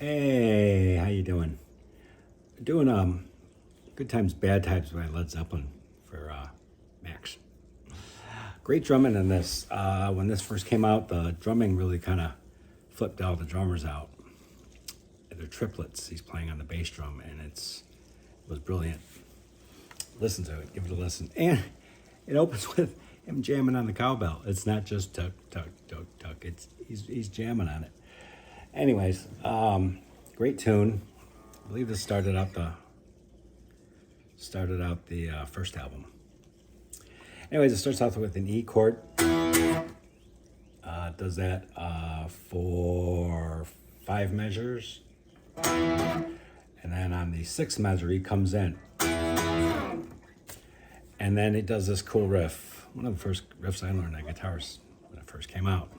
Hey, how you doing? Doing Good Times, Bad Times by Led Zeppelin for Max. Great drumming in this. When this first came out, the drumming really kind of flipped all the drummers out. They're triplets. He's playing on the bass drum, and it was brilliant. Listen to it. Give it a listen. And it opens with him jamming on the cowbell. It's not just tuck, tuck, tuck, tuck. He's jamming on it. Anyways, great tune. I believe this started out the first album. Anyways, it starts off with an E chord. Does that for 5 measures, and then on the 6th measure he comes in, and then it does this cool riff. One of the first riffs I learned on guitars when it first came out.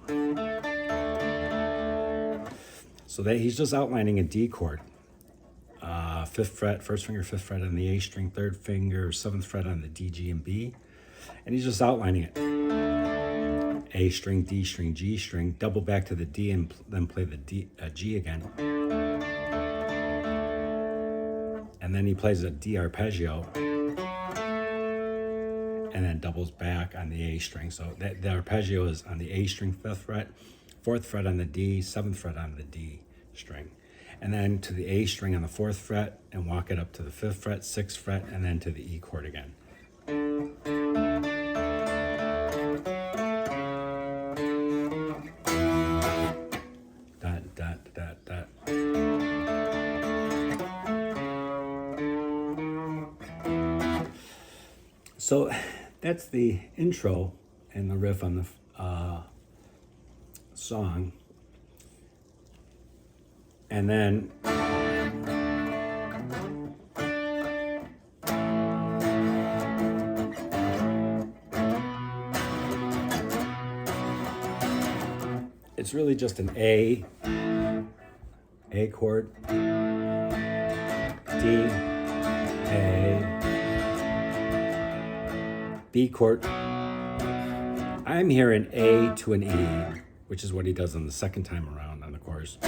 So that he's just outlining a D chord. 5th fret, 1st finger, 5th fret on the A string, 3rd finger, 7th fret on the D, G, and B. And he's just outlining it. A string, D string, G string, double back to the D and then play the G again. And then he plays a D arpeggio and then doubles back on the A string. So the arpeggio is on the A string, 5th fret, 4th fret on the D, 7th fret on the D string. And then to the A string on the 4th fret and walk it up to the 5th fret, 6th fret, and then to the E chord again. Dot, dot, dot, dot. So that's the intro and the riff on the song. And then it's really just an A chord, D, A, B chord. I'm hearing A to an E, which is what he does on the second time around on the chorus.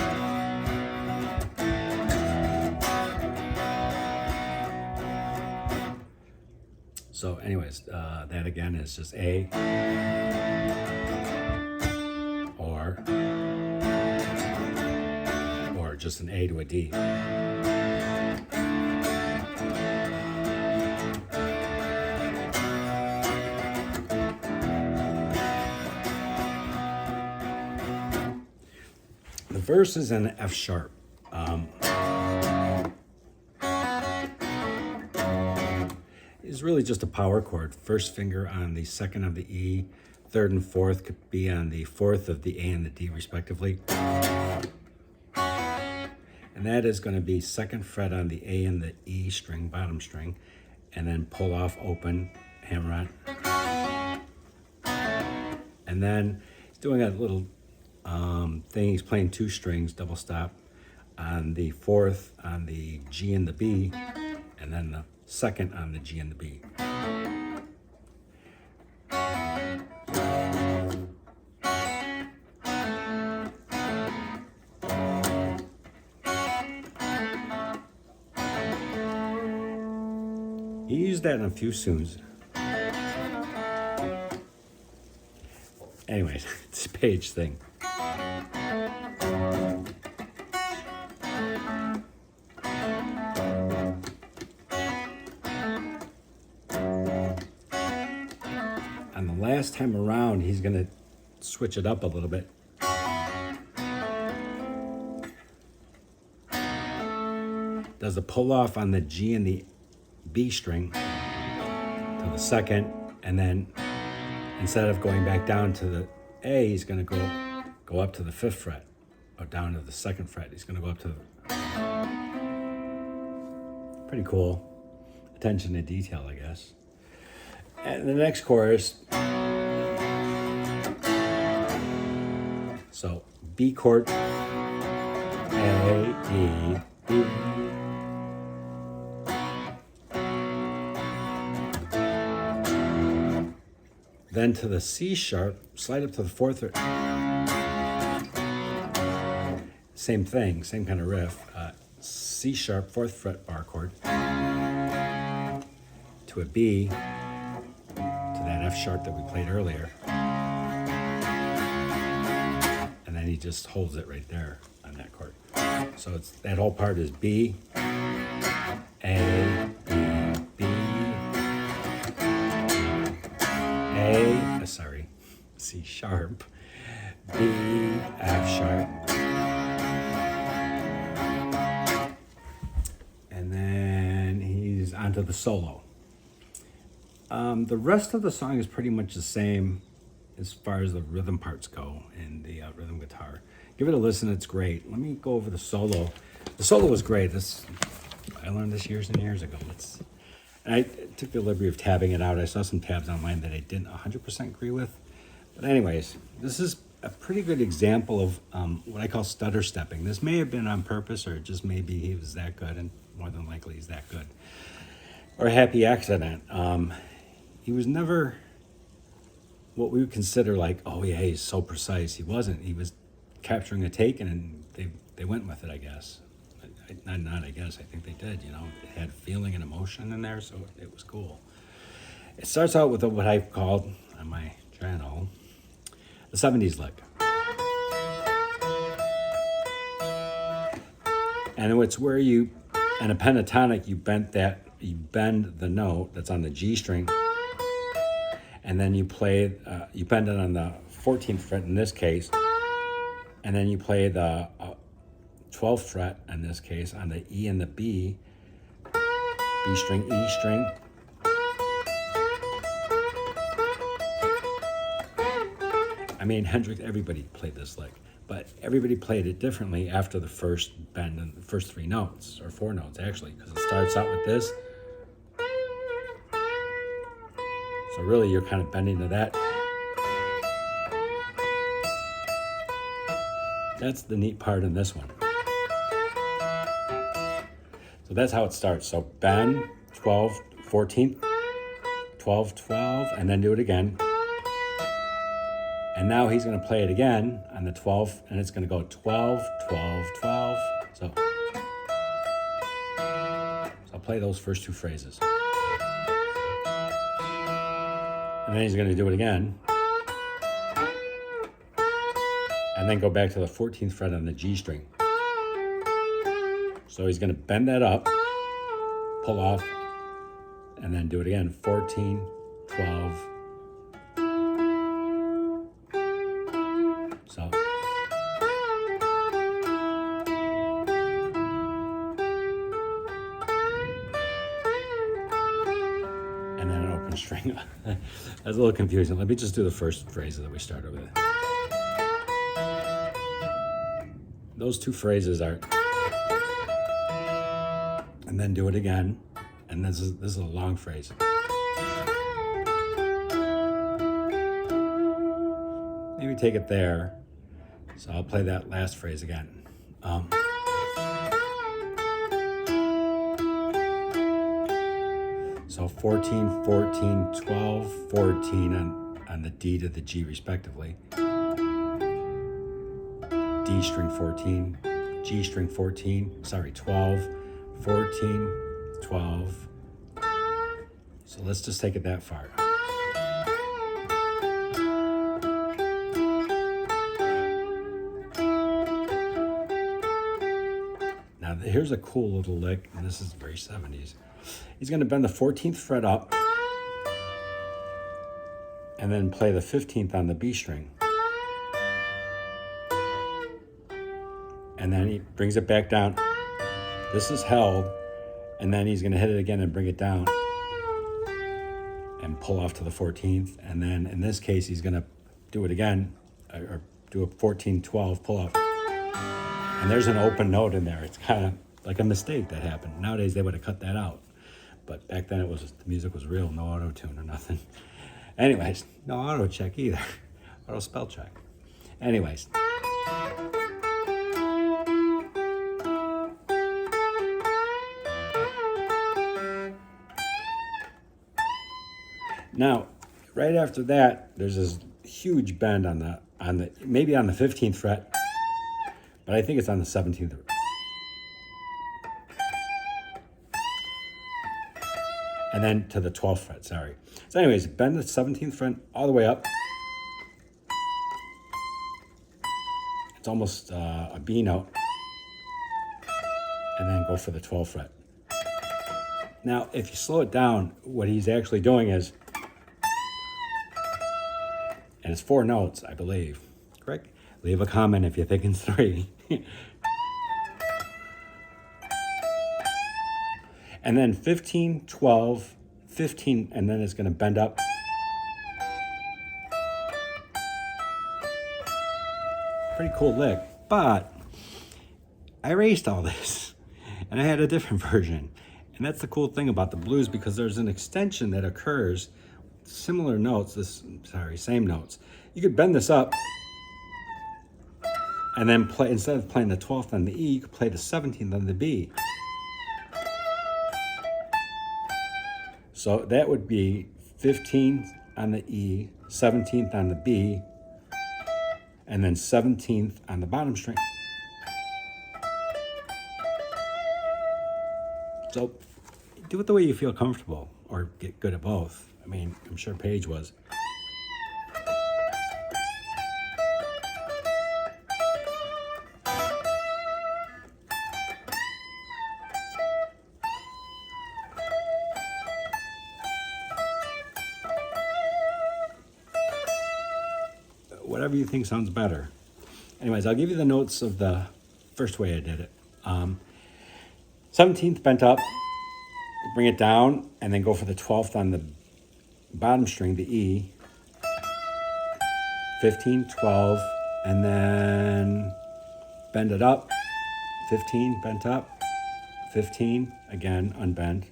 So anyways, that again is just A or just an A to a D. The verse is in F sharp. Is really just a power chord. 1st finger on the 2nd of the E, 3rd and 4th could be on the 4th of the A and the D respectively. And that is going to be 2nd fret on the A and the E string, bottom string, and then pull off, open, hammer on. And then he's doing a little thing. He's playing 2 strings, double stop, on the 4th, on the G and the B, and then the 2nd on the G and the B. He used that in a few tunes. Anyways, it's a Paige thing. And the last time around, he's going to switch it up a little bit. Does a pull off on the G and the B string to the 2nd, and then instead of going back down to the A, he's going to go up to the 5th fret, or down to the 2nd fret. He's going to go up to the... Pretty cool. Attention to detail, I guess. And the next chorus, so B chord, A, E, B. Then to the C sharp, slide up to the 4th, same thing, same kind of riff. C sharp, 4th fret bar chord, to a B, to that F sharp that we played earlier. And then he just holds it right there on that chord. So it's that whole part is B, A, B, B, A, sorry, C sharp, B, F sharp, and then he's onto the solo. The rest of the song is pretty much the same as far as the rhythm parts go in the rhythm guitar. Give it a listen, it's great. Let me go over the solo. The solo was great. I learned this years and years ago. And I took the liberty of tabbing it out. I saw some tabs online that I didn't 100% agree with. But anyways, this is a pretty good example of what I call stutter stepping. This may have been on purpose, or just maybe he was that good, and more than likely he's that good. Or a happy accident. He was never what we would consider like, oh yeah, he's so precise. He wasn't. He was capturing a take, and they went with it, I guess. Not I guess. I think they did. You know, it had feeling and emotion in there, so it was cool. It starts out with what I've called on my channel the 70s lick. And it's where you, in a pentatonic, you bend the note that's on the G string, and then you bend it on the 14th fret in this case, and then you play the 12th fret in this case on the E and the B, B string, E string. I mean, Hendrix, everybody played this lick, but everybody played it differently after the first bend and the first 3 notes, or 4 notes actually, because it starts out with this. So really you're kind of bending to that. That's the neat part in this one. So that's how it starts. So bend, 12, 14th, 12, 12, and then do it again. And now he's going to play it again on the 12th, and it's going to go 12, 12, 12. So I'll play those first 2 phrases. And then he's going to do it again. And then go back to the 14th fret on the G string. So he's going to bend that up, pull off, and then do it again. 14, 12. So. And then an open string. That's a little confusing. Let me just do the first phrase that we started with. Those 2 phrases are, and then do it again, and this is a long phrase. Maybe take it there. So I'll play that last phrase again. So 14, 14, 12, 14 on the D to the G respectively. D string 14, G string 14, 12, 14, 12. So let's just take it that far. Now here's a cool little lick, and this is very 70s. He's going to bend the 14th fret up and then play the 15th on the B string. And then he brings it back down. This is held, and then he's going to hit it again and bring it down and pull off to the 14th. And then in this case, he's going to do it again, or do a 14, 12 pull off. And there's an open note in there. It's kind of like a mistake that happened. Nowadays, they would have cut that out. But back then, the music was real, no auto-tune or nothing. Anyways, no auto-check either. Auto-spell check. Anyways. Now, right after that, there's this huge bend on the maybe on the 15th fret, but I think it's on the 17th. And then to the 12th fret, sorry. So anyways, bend the 17th fret all the way up. It's almost a B note. And then go for the 12th fret. Now, if you slow it down, what he's actually doing is, and it's 4 notes, I believe, correct? Leave a comment if you think it's 3. And then 15, 12, 15, and then it's going to bend up. Pretty cool lick, but I erased all this, and I had a different version. And that's the cool thing about the blues, because there's an extension that occurs, similar notes, same notes. You could bend this up and then play, instead of playing the 12th on the E, you could play the 17th on the B. So that would be 15th on the E, 17th on the B, and then 17th on the bottom string. So do it the way you feel comfortable, or get good at both. I mean, I'm sure Paige was. Whatever you think sounds better. Anyways, I'll give you the notes of the first way I did it. 17th bent up, bring it down, and then go for the 12th on the bottom string, the E. 15, 12, and then bend it up. 15, bent up. 15, again, unbend.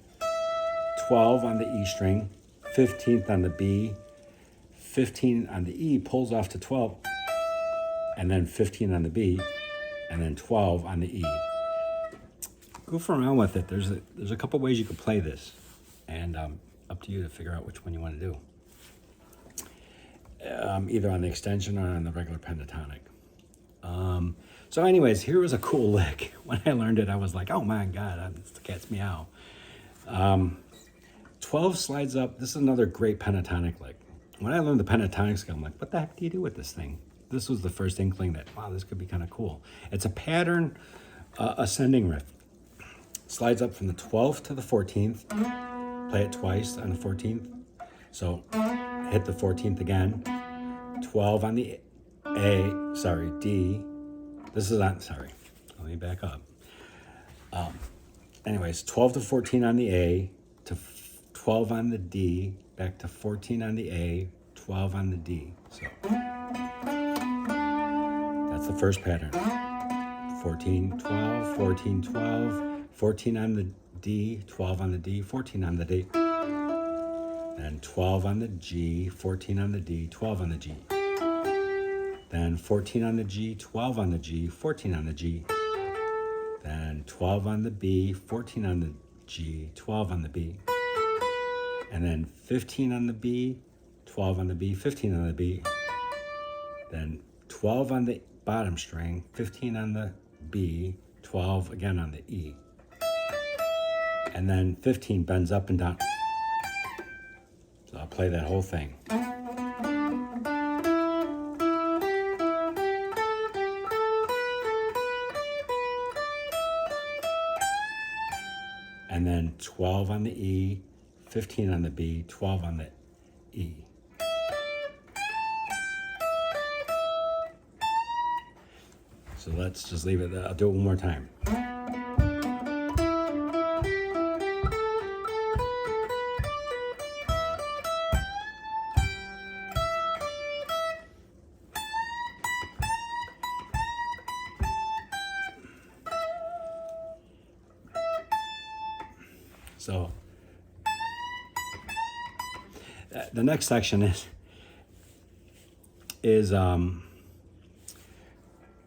12 on the E string. 15th on the B. 15 on the E, pulls off to 12. And then 15 on the B. And then 12 on the E. Goof around with it. There's a couple ways you could play this, and up to you to figure out which one you want to do. Either on the extension or on the regular pentatonic. So anyways, here was a cool lick. When I learned it, I was like, oh my God, it's the cat's meow. 12 slides up. This is another great pentatonic lick. When I learned the pentatonic scale, I'm like, what the heck do you do with this thing? This was the first inkling that, wow, this could be kind of cool. It's a pattern ascending riff. Slides up from the 12th to the 14th. Play it twice on the 14th. So hit the 14th again. 12 on the D. This is on, sorry, let me back up. Anyways, 12 to 14 on the A, to 12 on the D, back to 14 on the A, 12 on the D. So that's the first pattern. 14, 12, 14, 12, 14 on the D, 12 on the D, 14 on the D. Then 12 on the G, 14 on the D, 12 on the G. Then 14 on the G, 12 on the G, 14 on the G. Then 12 on the B, 14 on the G, 12 on the B. And then 15 on the B, 12 on the B, 15 on the B. Then 12 on the bottom string, 15 on the B, 12 again on the E. And then 15 bends up and down. So I'll play that whole thing. And then 12 on the E, 15 on the B, 12 on the E. So let's just leave it there. I'll do it one more time. So the next section is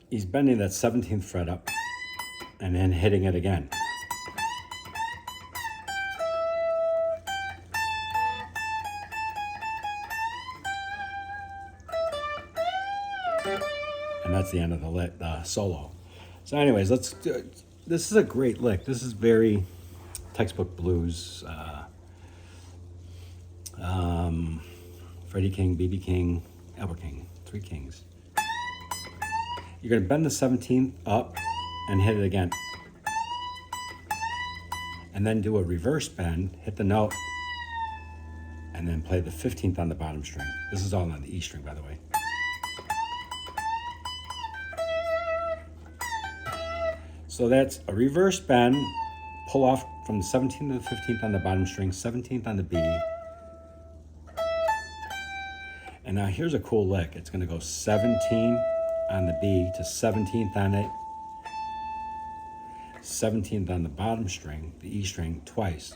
he's bending that 17th fret up and then hitting it again. And that's the end of the solo. So anyways, let's do, this is a great lick. This is very textbook blues. Freddie King, B.B. King, Albert King, three kings. You're going to bend the 17th up and hit it again. And then do a reverse bend, hit the note, and then play the 15th on the bottom string. This is all on the E string, by the way. So that's a reverse bend, pull off from the 17th to the 15th on the bottom string, 17th on the B. And now here's a cool lick. It's going to go 17 on the B to 17th on it, 17th on the bottom string, the E string, twice.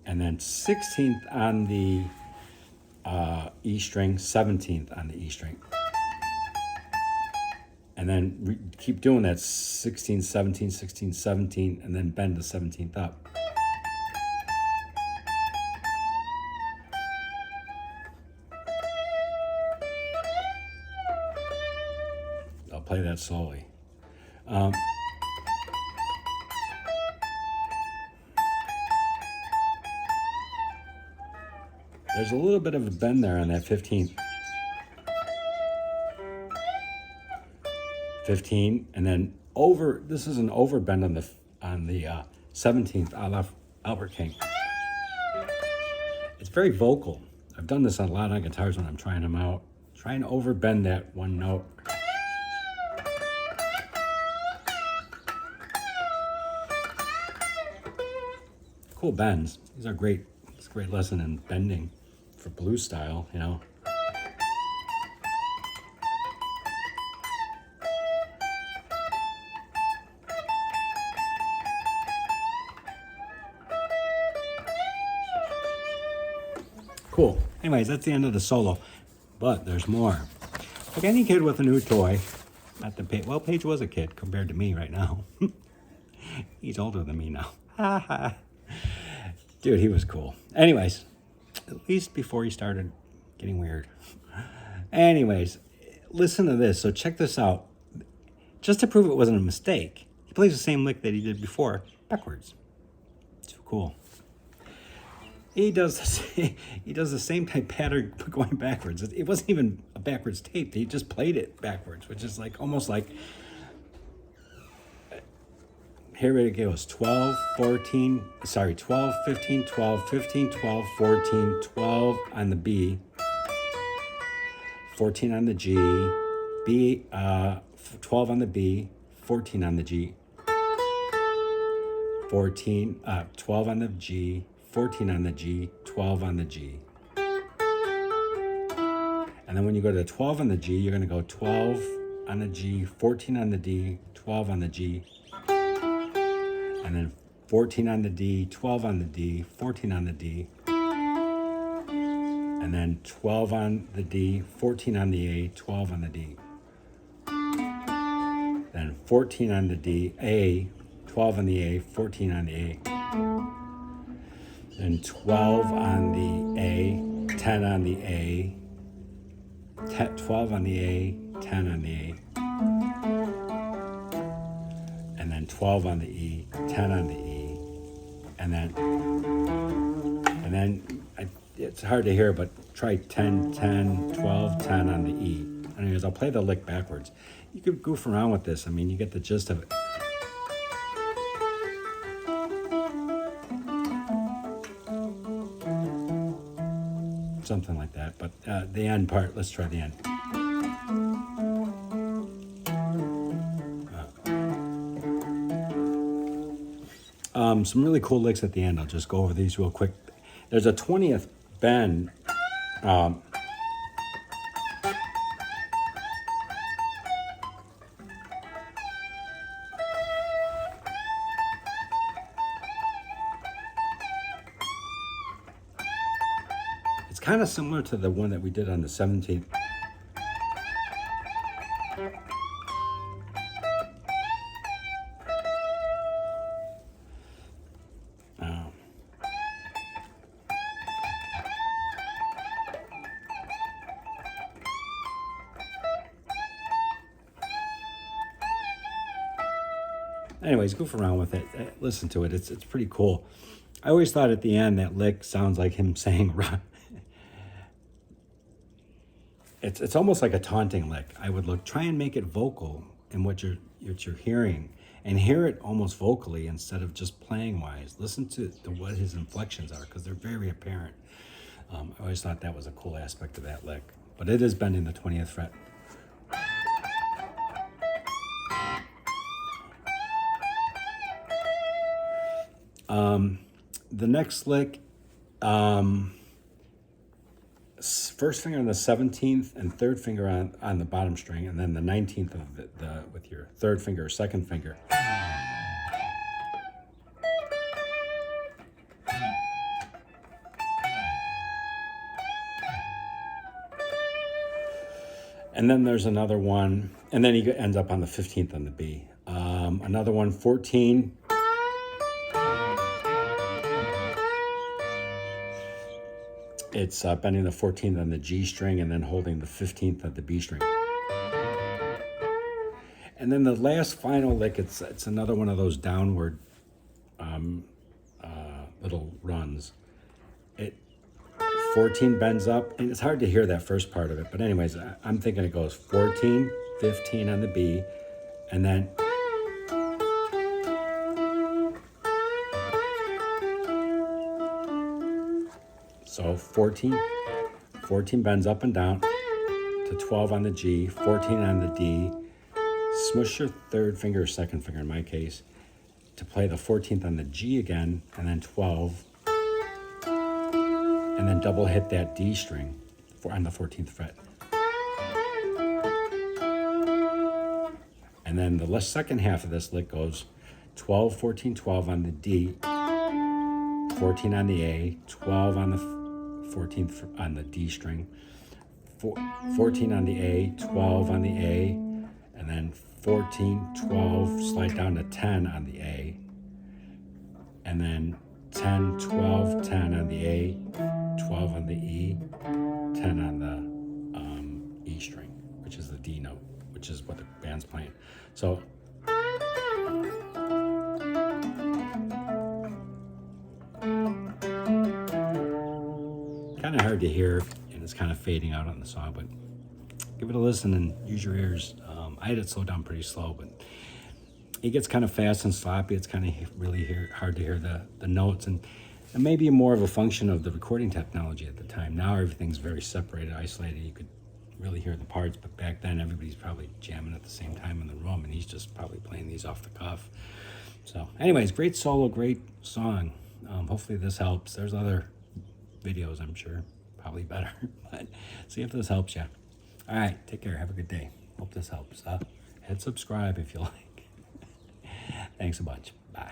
And then 16th on the E string, 17th on the E string. And then keep doing that 16, 17, 16, 17, and then bend the 17th up. I'll play that slowly. There's a little bit of a bend there on that 15th. 15, and then over. This is an over bend on the 17th, a la Albert King. It's very vocal. I've done this on a lot of guitars when I'm trying them out. Try and over bend that one note. Cool bends. These are great. It's a great lesson in bending for blues style, you know. Cool. Anyways, that's the end of the solo, but there's more. Like any kid with a new toy, not the Paige. Well, Paige was a kid compared to me right now. He's older than me now. Dude, he was cool. Anyways, at least before he started getting weird. Anyways, listen to this. So check this out. Just to prove it wasn't a mistake, he plays the same lick that he did before, backwards. Too cool. He does the same type pattern going backwards. It wasn't even a backwards tape. He just played it backwards, which is like almost like, here it goes, 12, 14, sorry, 12, 15, 12, 15, 12, 14, 12 on the B, 14 on the G, 12 on the B, 14 on the G, 12 on the G, 14 on the G, 12 on the G. And then when you go to 12 on the G, you're going to go 12 on the G, 14 on the D, 12 on the G, and then 14 on the D, 12 on the D, 14 on the D, and then 12 on the D, 14 on the A, 12 on the D. Then 14 on the D, A, 12 on the A, 14 on the A. Then 12 on the A, 10 on the A, 12 on the A, 10 on the A. And then 12 on the E, 10 on the E. And then it's hard to hear, but try 10, 10, 12, 10 on the E. Anyways, I'll play the lick backwards. You could goof around with this. I mean, you get the gist of it. Something like that, but the end part, let's try the end. Some really cool licks at the end. I'll just go over these real quick. There's a 20th bend. It's kind of similar to the one that we did on the 17th. Anyways, goof around with it. Listen to it. It's pretty cool. I always thought at the end that lick sounds like him saying it's almost like a taunting lick. I would try and make it vocal in what you're hearing, and hear it almost vocally instead of just playing wise. Listen to what his inflections are, because they're very apparent. I always thought that was a cool aspect of that lick. But it is bending the 20th fret. The next lick, first finger on the 17th and third finger on the bottom string, and then the 19th of with your third finger or second finger. And then there's another one, and then he ends up on the 15th on the B. Another one, 14. It's bending the 14th on the G string and then holding the 15th of the B string. And then the last final lick, it's another one of those downward little runs. 14 bends up, and it's hard to hear that first part of it, but anyways, I'm thinking it goes 14, 15 on the B, and then so 14 bends up and down to 12 on the G, 14 on the D, smush your third finger or second finger in my case to play the 14th on the G again, and then 12, and then double hit that D string on the 14th fret. And then the second half of this lick goes 12, 14, 12 on the D, 14 on the A, 12 on the 14th on the D string, 14 on the A, 12 on the A, and then 14, 12, slide down to 10 on the A, and then 10, 12, 10 on the A, 12 on the E, 10 on the E string, which is the D note, which is what the band's playing. So kind of hard to hear, and it's kind of fading out on the song, but give it a listen and use your ears. I had it slowed down pretty slow, but it gets kind of fast and sloppy. It's kind of really hard to hear the notes, and maybe more of a function of the recording technology at the time. Now everything's very separated, isolated. You could really hear the parts, but back then everybody's probably jamming at the same time in the room, and he's just probably playing these off the cuff. So anyways, great solo, great song. Hopefully this helps. There's other videos, I'm sure, probably better, but see if this helps you. All right, take care. Have a good day. Hope this helps. Hit subscribe if you like. Thanks a bunch. Bye.